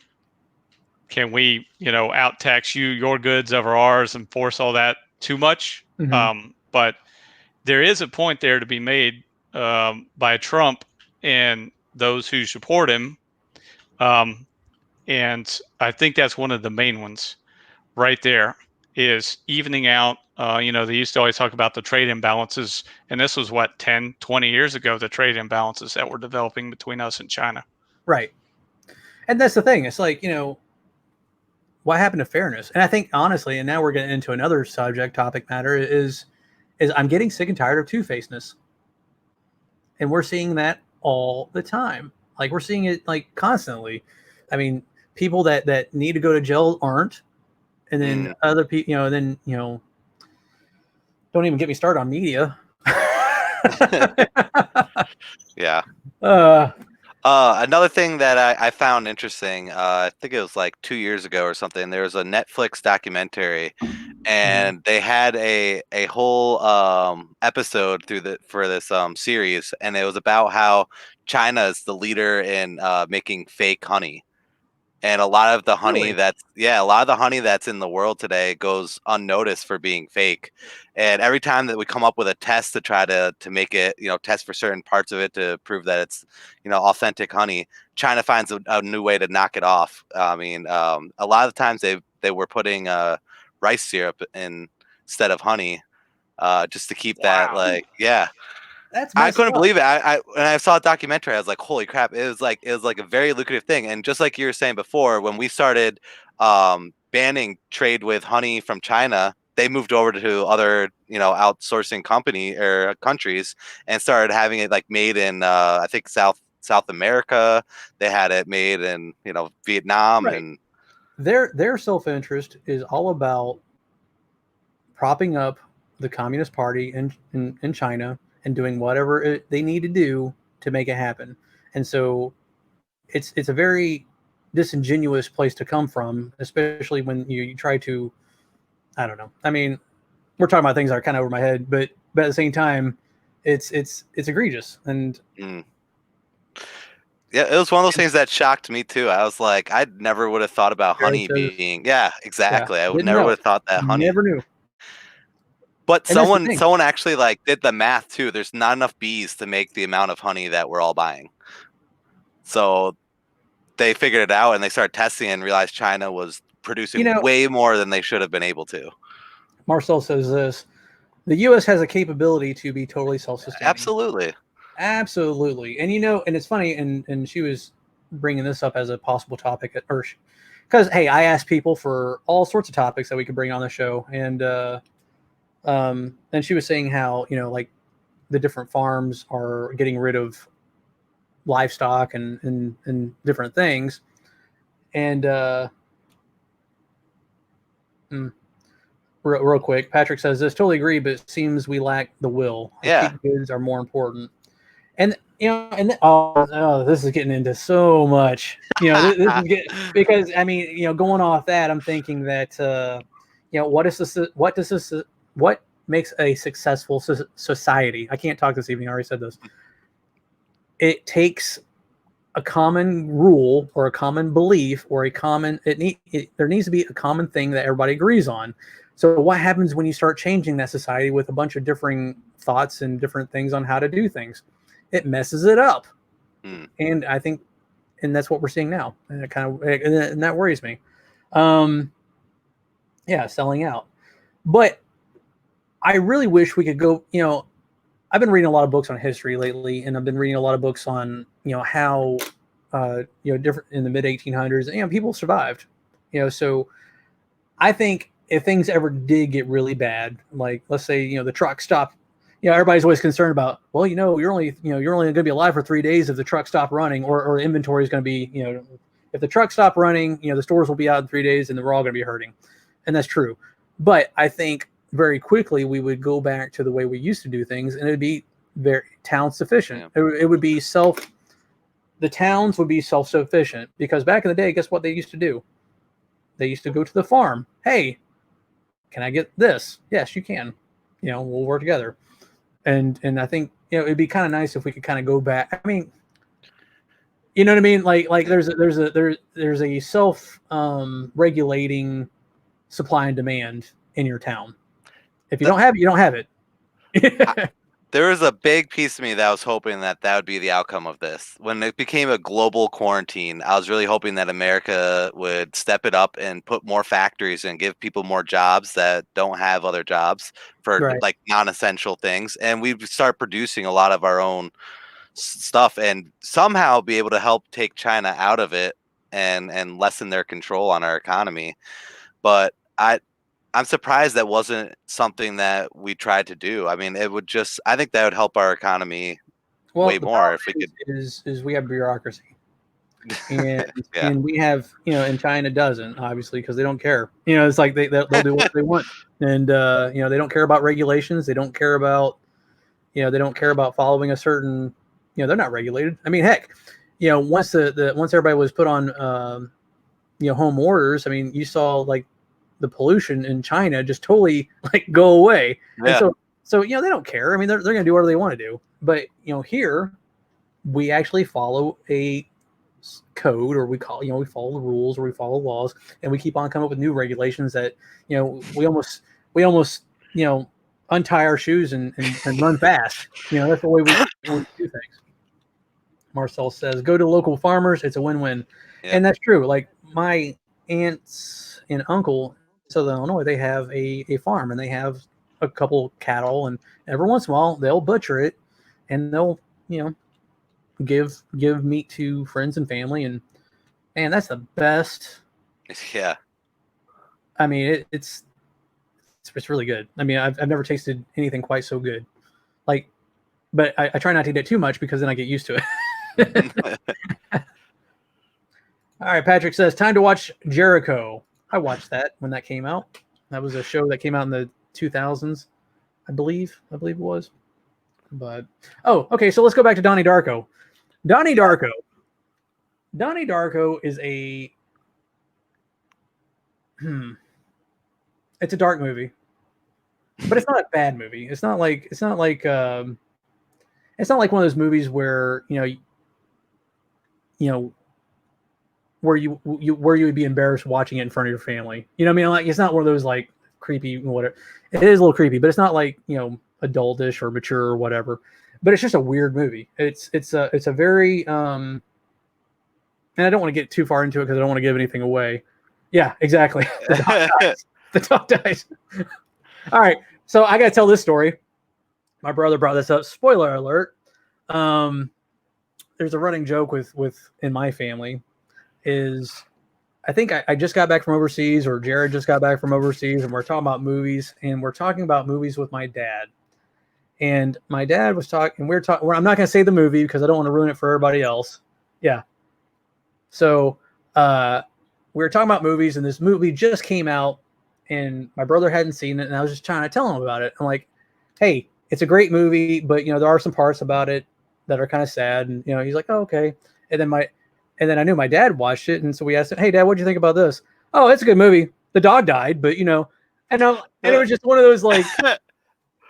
we, out tax you, your goods over ours, and force all that too much? Mm-hmm. But there is a point there to be made by Trump and those who support him. And I think that's one of the main ones right there. Is evening out. They used to always talk about the trade imbalances, and this was 10, 20 years ago, the trade imbalances that were developing between us and China. Right. And that's the thing. It's like, what happened to fairness? And I think honestly, and now we're getting into another topic matter is I'm getting sick and tired of two-facedness. And we're seeing that all the time. Like we're seeing it like constantly. I mean, people that need to go to jail aren't. And then other people, don't even get me started on media. Yeah. Another thing that I found interesting, I think it was like 2 years ago or something, there was a Netflix documentary, and they had a whole episode for this series, and it was about how China is the leader in making fake honey. And a lot of the honey that's in the world today goes unnoticed for being fake. And every time that we come up with a test to try to make it, test for certain parts of it to prove that it's, authentic honey, China finds a new way to knock it off. I mean, a lot of the times they were putting rice syrup instead of honey, just to keep that I couldn't believe it. When I saw a documentary, I was like, "Holy crap!" It was like a very lucrative thing. And just like you were saying before, when we started banning trade with honey from China, they moved over to other outsourcing countries and started having it like made in I think South America. They had it made in Vietnam, and their self-interest is all about propping up the Communist Party in China and doing whatever they need to do to make it happen. And so it's a very disingenuous place to come from, especially when you try to, I don't know. I mean, we're talking about things that are kind of over my head, but at the same time, it's egregious. And yeah, it was one of those things that shocked me too. I was like, I never would have thought about Jared honey says, being, yeah, yeah, exactly. I would didn't never would know, have thought that honey. never knew. But And that's the thing. someone actually like did the math too. There's not enough bees to make the amount of honey that we're all buying. So they figured it out and they started testing and realized China was producing way more than they should have been able to. Marcel says this: the U.S. has a capability to be totally self-sustaining. Absolutely. And and it's funny, and she was bringing this up as a possible topic because hey, I asked people for all sorts of topics that we could bring on the show, and she was saying how like the different farms are getting rid of livestock and different things, and real quick, Patrick says this: totally agree, but it seems we lack the will. The cheap goods are more important. And this is getting into so much. This is because I mean, going off that, I'm thinking that what makes a successful society? I can't talk this evening. I already said this. It takes a common rule or a common belief or there needs to be a common thing that everybody agrees on. So what happens when you start changing that society with a bunch of differing thoughts and different things on how to do things? It messes it up. And I think, and that's what we're seeing now. And and that worries me. Selling out. But I really wish we could go, I've been reading a lot of books on history lately, and I've been reading a lot of books on, how, different in the mid 1800s, people survived, so I think if things ever did get really bad, like let's say, the truck stopped, everybody's always concerned about, well, you're only going to be alive for 3 days if the truck stopped running, or inventory is going to be, if the truck stopped running, the stores will be out in 3 days and we're all going to be hurting. And that's true. But I think very quickly we would go back to the way we used to do things, and it would be very town sufficient. Yeah. It would be the towns would be self-sufficient, because back in the day, guess what they used to do? They used to go to the farm. Hey, can I get this? Yes, you can. We'll work together. And I think, it'd be kind of nice if we could kind of go back. I mean, you know what I mean? Like there's a self regulating supply and demand in your town. If you don't have it, you don't have it. There was a big piece of me that was hoping that would be the outcome of this. When it became a global quarantine, I was really hoping that America would step it up and put more factories and give people more jobs that don't have other jobs for like non-essential things. And we'd start producing a lot of our own stuff and somehow be able to help take China out of it and lessen their control on our economy. But I'm surprised that wasn't something that we tried to do. I mean, I think that would help our economy way more if we could. Is we have bureaucracy, and and we have, and China doesn't, obviously, because they don't care. It's like they'll do what they want, and they don't care about regulations. They don't care about, they don't care about following a certain, they're not regulated. I mean, heck, once once everybody was put on, home orders. I mean, you saw like the pollution in China just totally like go away. Yeah. And so they don't care. I mean, they're going to do whatever they want to do. But here we actually follow a code, or we follow the rules, or we follow laws, and we keep on coming up with new regulations that we almost untie our shoes and run fast. That's the way we do things. Marcel says, go to local farmers. It's a win-win. Yeah. And that's true. Like my aunts and uncle in Southern Illinois, they have a farm, and they have a couple cattle, and every once in a while they'll butcher it, and they'll give meat to friends and family, and man, that's the best. Yeah. I mean, it's really good. I mean, I've never tasted anything quite so good. Like, but I try not to eat it too much, because then I get used to it. All right, Patrick says, time to watch Jericho. I watched that when that came out. That was a show that came out in the 2000s, I believe it was. But okay, so let's go back to Donnie Darko. Donnie Darko Donnie Darko is it's a dark movie, but it's not a bad movie. It's not like one of those movies where where you would be embarrassed watching it in front of your family. You know what I mean? Like, it's not one of those like creepy whatever. It is a little creepy, but it's not like, adultish or mature or whatever. But it's just a weird movie. It's a very and I don't want to get too far into it because I don't want to give anything away. Yeah, exactly. The dog dies. The dog dies. All right. So I got to tell this story. My brother brought this up. Spoiler alert. There's a running joke with in my family is I think I just got back from overseas, or Jared just got back from overseas, and we're talking about movies, and we're talking about movies with my dad. And my dad was talking, I'm not going to say the movie because I don't want to ruin it for everybody else. Yeah. So we were talking about movies, and this movie just came out, and my brother hadn't seen it, and I was just trying to tell him about it. I'm like, hey, it's a great movie, but there are some parts about it that are kind of sad. And he's like, oh, okay. And then I knew my dad watched it, and so we asked him, hey, Dad, what'd you think about this? Oh, it's a good movie. The dog died, but and it was just one of those like.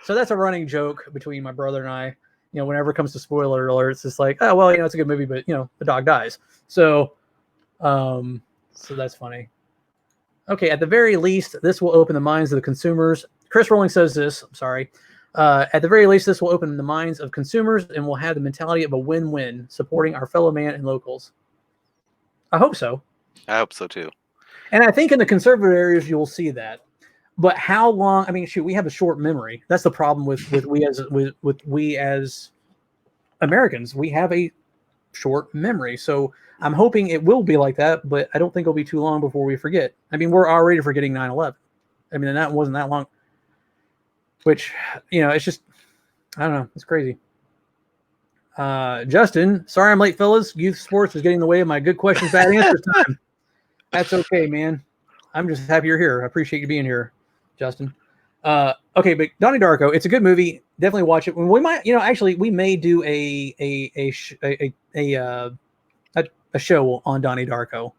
So that's a running joke between my brother and I. Whenever it comes to spoiler alerts, it's like, oh well, it's a good movie, but the dog dies. So, so that's funny. Okay, at the very least, this will open the minds of the consumers. Chris Rowling says this. I'm sorry. At the very least, this will open the minds of consumers and will have the mentality of a win-win, supporting our fellow man and locals. I hope so. I hope so too. And I think in the conservative areas, you'll see that. But how long? I mean, shoot, we have a short memory. That's the problem with we as Americans. We have a short memory. So I'm hoping it will be like that, but I don't think it'll be too long before we forget. I mean, we're already forgetting 9/11. I mean, and that wasn't that long. Which, it's just, I don't know. It's crazy. Justin, sorry I'm late, fellas. Youth sports is getting in the way of my good questions, bad answers time. That's okay, man. I'm just happy you're here. I appreciate you being here, Justin. Okay, but Donnie Darko, it's a good movie. Definitely watch it. We might, actually, we may do a show on Donnie Darko,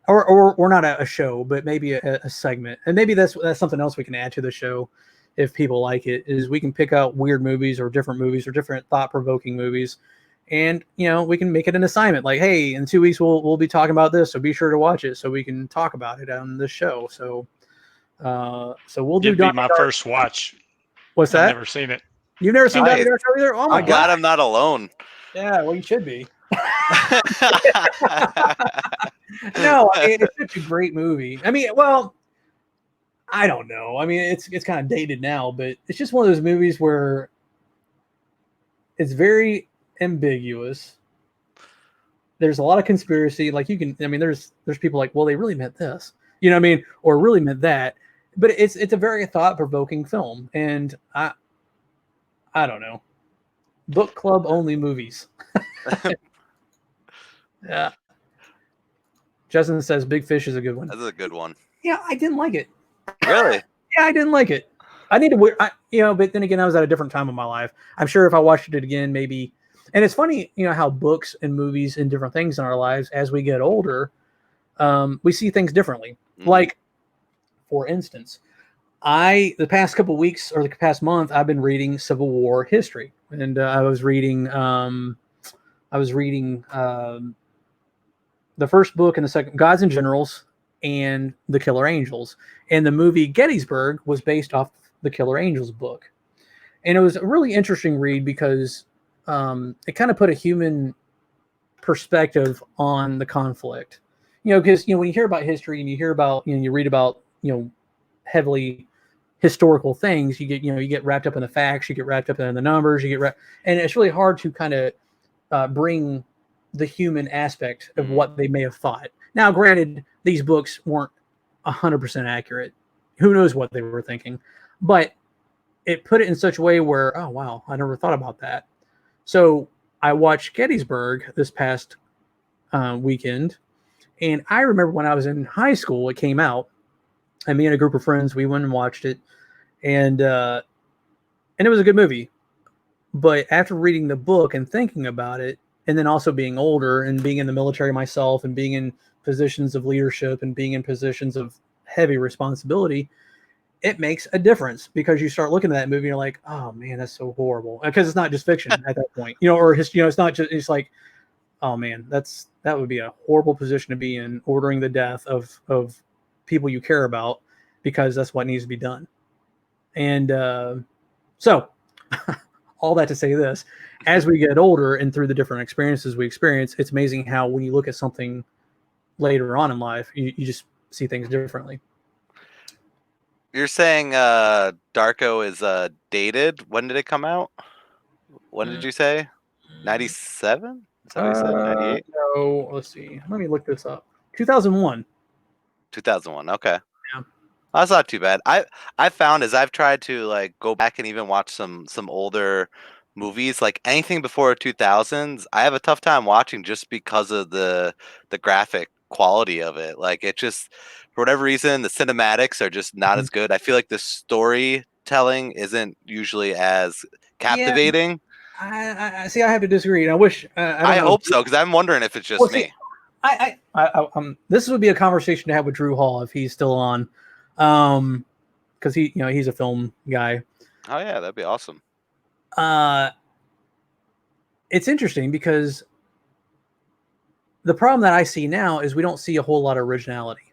or not a show, but maybe a segment, and maybe that's something else we can add to the show if people like it. Is we can pick out weird movies or different thought-provoking movies, and we can make it an assignment. Like, hey, in 2 weeks we'll be talking about this, so be sure to watch it so we can talk about it on the show. So we'll do. It'd be my first watch. What's that? I've never seen it. You've never seen Donnie Darko either? Oh my God! Glad I'm not alone. Yeah, well, you should be. No, it's such a great movie. I mean, well, I don't know. I mean, it's kind of dated now, but it's just one of those movies where it's very ambiguous. There's a lot of conspiracy. Like there's people like, well, they really meant this, or really meant that. But it's a very thought-provoking film, and I don't know. Book club only movies. Yeah. Justin says Big Fish is a good one. That's a good one. Yeah, I didn't like it. Really? Yeah, I didn't like it. I need to, but then again, I was at a different time of my life. I'm sure if I watched it again, maybe. And it's funny, how books and movies and different things in our lives, as we get older, we see things differently. Mm-hmm. Like, for instance, the past couple weeks or the past month, I've been reading Civil War history, and I was reading the first book and the second, Gods and Generals, and The Killer Angels. And the movie Gettysburg was based off the Killer Angels book. And it was a really interesting read because it kind of put a human perspective on the conflict. Because when you hear about history and you hear about, you read about, heavily historical things, you get wrapped up in the facts, you get wrapped up in the numbers, and it's really hard to kind of bring the human aspect of what they may have thought. Now, granted, these books weren't 100% accurate. Who knows what they were thinking, but it put it in such a way where, oh wow, I never thought about that. So I watched Gettysburg this past weekend, and I remember when I was in high school, it came out, and me and a group of friends, we went and watched it, and it was a good movie. But after reading the book and thinking about it, and then also being older and being in the military myself and being in positions of leadership and being in positions of heavy responsibility, it makes a difference because you start looking at that movie and you're like, oh man, that's so horrible. Because it's not just fiction at that point, or it's not just, it's like, oh man, that would be a horrible position to be in, ordering the death of people you care about because that's what needs to be done. And so all that to say this, as we get older and through the different experiences we experience, it's amazing how when you look at something later on in life, you just see things differently. You're saying Darko is dated. When did it come out? When did you say? 97? Is that what you said? 98? No, let's see. Let me look this up. 2001. 2001. Okay. Yeah. That's not too bad. I found as I've tried to like go back and even watch some older movies, like anything before 2000s, I have a tough time watching just because of the graphic quality of it. Like it just, for whatever reason, the cinematics are just not as good. I feel like the storytelling isn't usually as captivating. I see. I have to disagree, and I wish. I hope so, because I'm wondering if it's just me. This would be a conversation to have with Drew Hall if he's still on, because he's a film guy. Oh yeah, that'd be awesome. It's interesting because the problem that I see now is we don't see a whole lot of originality,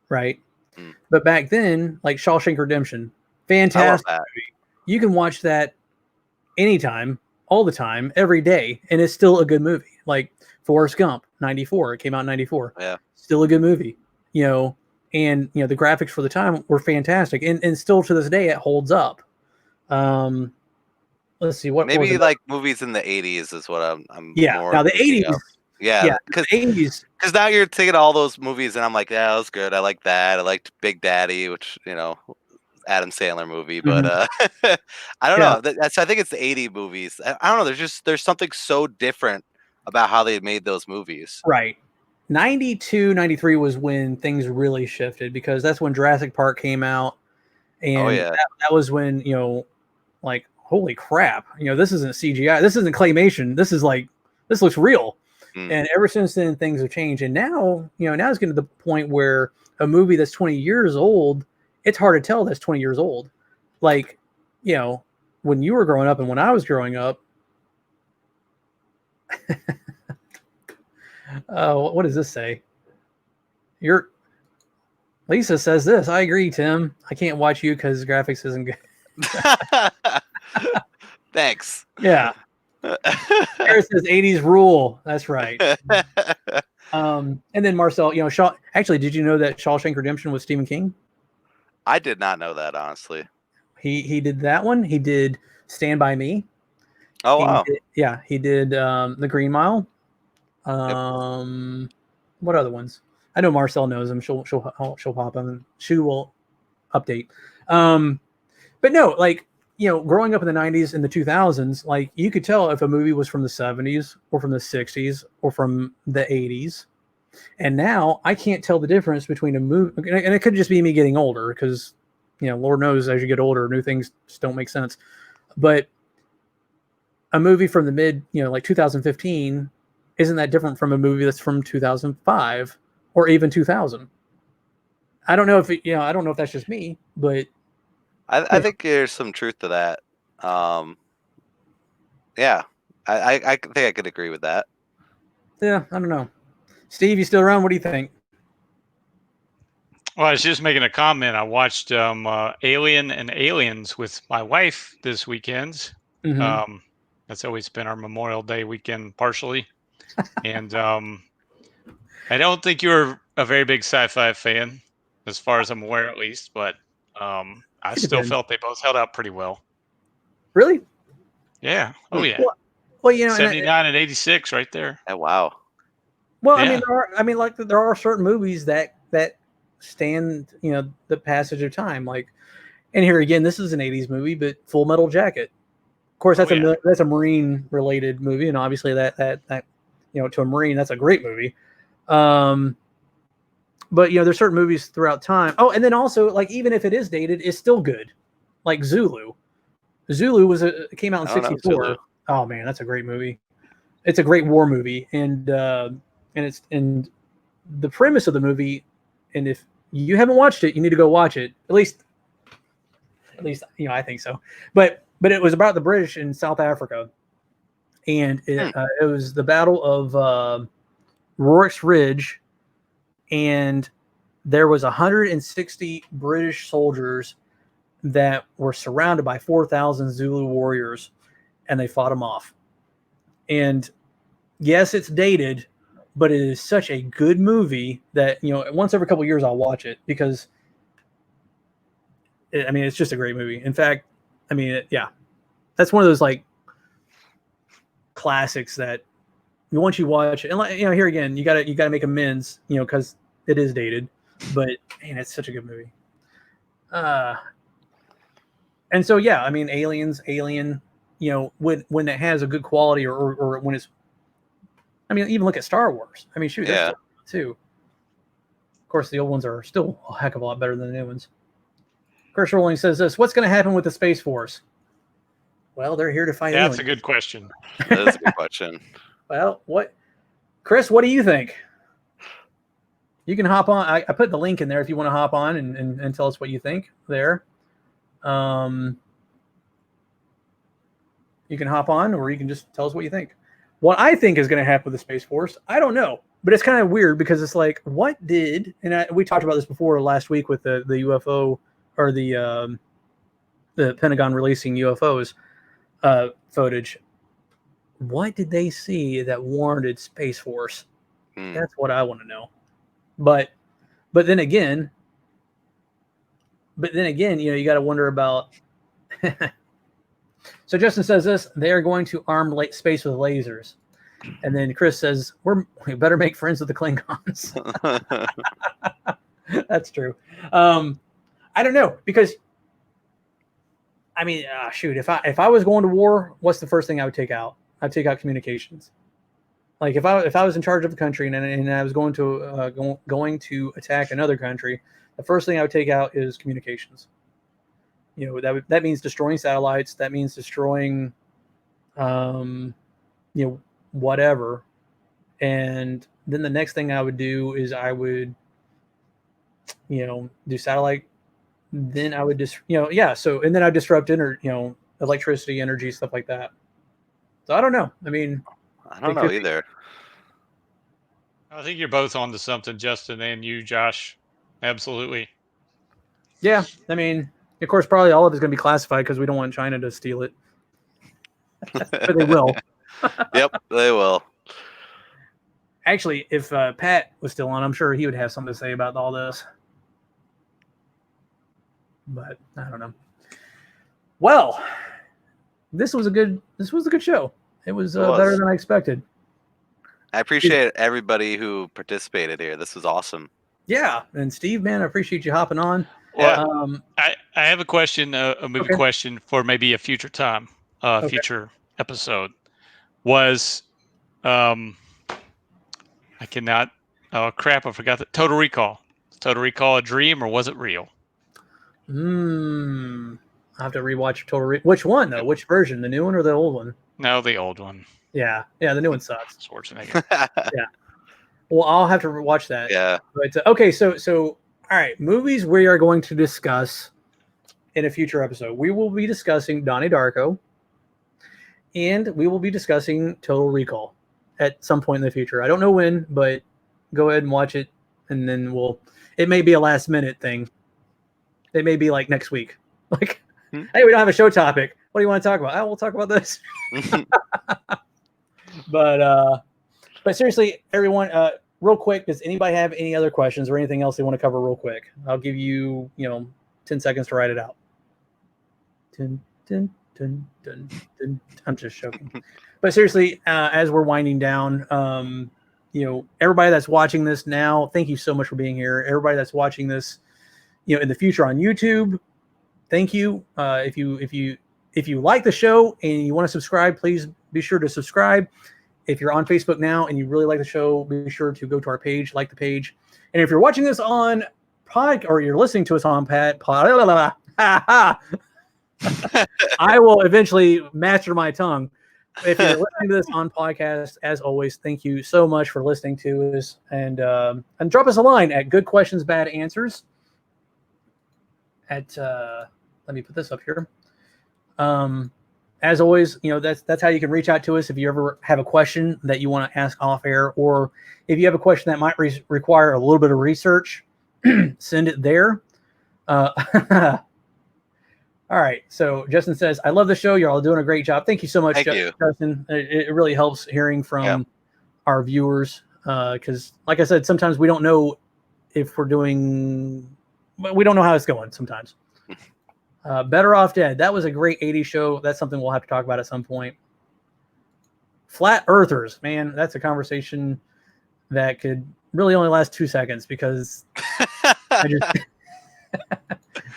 right? But back then, like Shawshank Redemption, fantastic movie. You can watch that anytime, all the time, every day, and it's still a good movie. Like Forrest Gump, 94. It came out in 94. Yeah. Still a good movie, and the graphics for the time were fantastic. And still to this day, it holds up. Let's see. What maybe like movies in the 80s is what I'm more now the 80s. Yeah, because now you're taking all those movies and I'm like, yeah, that was good. I like that. I liked Big Daddy, which, Adam Sandler movie, but I don't know. I think it's the 80 movies. I don't know. There's something so different about how they made those movies. Right. 92, 93 was when things really shifted because that's when Jurassic Park came out. And that was when, like, holy crap, this isn't CGI. This isn't claymation. This looks real. And ever since then, things have changed. And now, now it's getting to the point where a movie that's 20 years old, it's hard to tell that's 20 years old. Like, when you were growing up and when I was growing up, what does this say? Lisa says this. I agree, Tim. I can't watch you because graphics isn't good. Thanks. Yeah. Harris says 80s rule. That's right. And then Marcel, actually, did you know that Shawshank Redemption was Stephen King? I did not know that, honestly. He did that one. He did Stand By Me. Oh, wow. He did The Green Mile. What other ones? I know Marcel knows them. She'll pop them. She will update. But no, like, growing up in the 90s and the 2000s, like you could tell if a movie was from the 70s or from the 60s or from the 80s. And now I can't tell the difference between a movie, and it could just be me getting older because, Lord knows as you get older, new things just don't make sense. But a movie from the mid, like 2015 isn't that different from a movie that's from 2005 or even 2000. I don't know if I don't know if that's just me, but I think there's some truth to that. Yeah, I think I could agree with that. Yeah, I don't know. Steve, you still around? What do you think? Well, I was just making a comment. I watched Alien and Aliens with my wife this weekend. Mm-hmm. That's always been our Memorial Day weekend, partially. And I don't think you're a very big sci-fi fan, as far as I'm aware, at least. But I still felt they both held up pretty well. Really? Yeah. Oh, yeah. Well, 79 and 86 right there. Oh, wow. Well, yeah. There are certain movies that stand, the passage of time. Like, and here again, this is an 80s movie, but Full Metal Jacket. Of course, that's a Marine related movie, and obviously that to a Marine, that's a great movie. But there's certain movies throughout time. Oh, and then also, like, even if it is dated, it's still good. Like Zulu. Zulu came out in 1964. Oh man, that's a great movie. it's a great war movie, and the premise of the movie, and if you haven't watched it, you need to go watch it. At least I think so. But it was about the British in South Africa, and it was the Battle of Rorke's Ridge, and there was 160 British soldiers that were surrounded by 4,000 Zulu warriors, and they fought them off. And yes, it's dated, but it is such a good movie that, once every couple of years I'll watch it because it's just a great movie. In fact, that's one of those like classics that once you watch it, and here again, you gotta make amends, because it is dated, but man, it's such a good movie. And so Alien, when it has a good quality or when it's, even look at Star Wars. Shoot, that's too. Of course, the old ones are still a heck of a lot better than the new ones. Chris Rowling says this: what's going to happen with the Space Force? Well, they're here to fight aliens. That's a good question. That is a good question. Well, Chris, what do you think? You can hop on. I put the link in there if you want to hop on and tell us what you think there. You can hop on, or you can just tell us what you think. What I think is going to happen with the Space Force, I don't know. But it's kind of weird because it's like, we talked about this before last week with the UFO or the Pentagon releasing UFOs footage. What did they see that warranted Space Force? That's what I want to know. But then again, you got to wonder about. So Justin says this: they are going to arm space with lasers, and then Chris says we better make friends with the Klingons. That's true. I don't know, because shoot, if I was going to war, what's the first thing I would take out? I'd take out communications. Like if I was in charge of a country and I was going to attack another country, the first thing I would take out is communications. That means destroying satellites. That means destroying, whatever. And then the next thing I would do is I would, do satellite. Then I would just, So and then I disrupt electricity, energy, stuff like that. So I don't know. I don't know either. I think you're both onto something, Justin, and you, Josh. Absolutely. Yeah, of course, probably all of it's going to be classified because we don't want China to steal it. But they will. Yep, they will. Actually, if Pat was still on, I'm sure he would have something to say about all this. But I don't know. Well, this was a good show. It was better than I expected. I appreciate everybody who participated here. This was awesome. Yeah, and Steve, man, I appreciate you hopping on. Well, I have a question, a movie question for maybe a future time, future episode. Was I cannot. Oh crap! I forgot that. Total Recall. Total Recall a dream or was it real? I have to rewatch Total Recall. Which one though? Which version? The new one or the old one? No, the old one. Yeah, the new one sucks. Schwarzenegger. Yeah. Well, I'll have to watch that. Yeah. But okay, so all right, movies we are going to discuss in a future episode. We will be discussing Donnie Darko, and we will be discussing Total Recall at some point in the future. I don't know when, but go ahead and watch it, and then it may be a last minute thing. It may be like next week. Like, hey, we don't have a show topic. What do you want to talk about? We'll talk about this. But seriously, everyone, real quick, does anybody have any other questions or anything else they want to cover real quick? I'll give you, 10 seconds to write it out. Dun, dun, dun, dun, dun. I'm just joking. But seriously, as we're winding down, everybody that's watching this now, thank you so much for being here. Everybody that's watching this, in the future on YouTube, thank you. If you like the show and you want to subscribe, please be sure to subscribe. If you're on Facebook now and you really like the show, be sure to go to our page, like the page. And if you're watching this on or you're listening to us on I will eventually master my tongue. if you're listening to this on podcast, as always, thank you so much for listening to us, and drop us a line at goodquestionsbadanswers. At let me put this up here. As always, that's how you can reach out to us if you ever have a question that you want to ask off air, or if you have a question that might require a little bit of research, send it there. All right. So Justin says, I love the show. You're all doing a great job. Thank you so much, Justin. It really helps hearing from our viewers. Because like I said, sometimes we don't know if we don't know how it's going sometimes. Better Off Dead. That was a great 80s show. That's something we'll have to talk about at some point. Flat Earthers, man, that's a conversation that could really only last 2 seconds because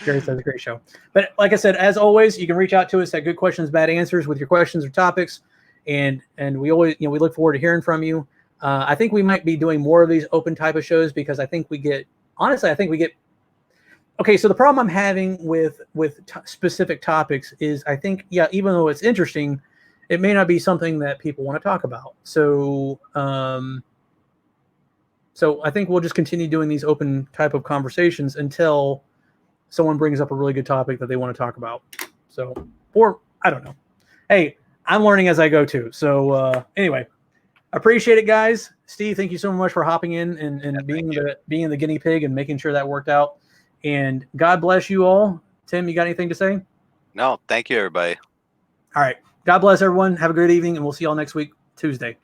Jerry says a great show. But like I said, as always, you can reach out to us at Good Questions, Bad Answers with your questions or topics. And we always, we look forward to hearing from you. I think we might be doing more of these open type of shows because I think we get, okay, so the problem I'm having with specific topics is I think, even though it's interesting, it may not be something that people want to talk about. So, so I think we'll just continue doing these open type of conversations until someone brings up a really good topic that they want to talk about. So, or I don't know. Hey, I'm learning as I go too. So anyway, appreciate it, guys. Steve, thank you so much for hopping in and being the guinea pig and making sure that worked out. And God bless you all. Tim, you got anything to say? No, thank you, everybody. All right. God bless everyone. Have a great evening, and we'll see y'all next week, Tuesday.